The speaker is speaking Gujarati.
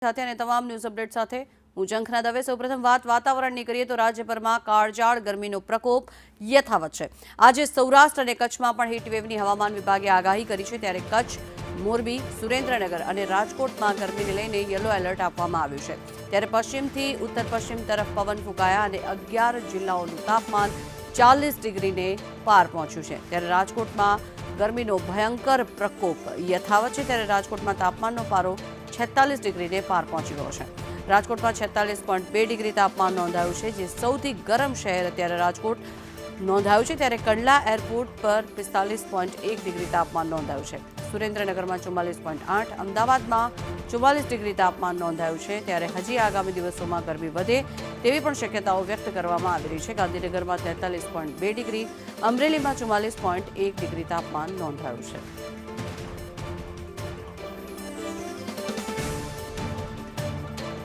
સાથે અને તમામ ન્યૂઝ અપડેટ સાથે હું ઝંખના દવે। સૌપ્રથમ વાત વાતાવરણની કરીએ તો રાજ્યભરમાં કાળઝાળ ગરમીનો પ્રકોપ યથાવત છે। આજે સૌરાષ્ટ્ર અને કચ્છમાં પણ હીટવેવની હવામાન વિભાગે આગાહી કરી છે, ત્યારે કચ્છ, મોરબી, સુરેન્દ્રનગર અને રાજકોટમાં ગરમીને લઈને યલો એલર્ટ આપવામાં આવ્યું છે। ત્યારે પશ્ચિમથી ઉત્તર પશ્ચિમ તરફ પવન ફૂંકાયા અને 11 જિલ્લાઓનું તાપમાન 40 ડિગ્રીને પાર પહોંચ્યું છે। ત્યારે રાજકોટમાં ગરમીનો ભયંકર પ્રકોપ યથાવત છે। ત્યારે રાજકોટમાં તાપમાનનો પારો 46 ડિગ્રીને પાર પહોંચી ગયો છે। રાજકોટમાં 46.2 ડિગ્રી તાપમાન નોંધાયું છે, જે સૌથી ગરમ શહેર અત્યારે રાજકોટ નોંધાયું છે। ત્યારે કંડલા એરપોર્ટ પર 45.1 ડિગ્રી તાપમાન નોંધાયું છે। સુરેન્દ્રનગરમાં 44.8, અમદાવાદમાં 44 ડિગ્રી તાપમાન નોંધાયું છે। ત્યારે હજી આગામી દિવસોમાં ગરમી વધે તેવી પણ શક્યતાઓ વ્યક્ત કરવામાં આવી રહી છે। ગાંધીનગરમાં 43.2 ડિગ્રી, અમરેલીમાં 44.1 ડિગ્રી તાપમાન નોંધાયું છે।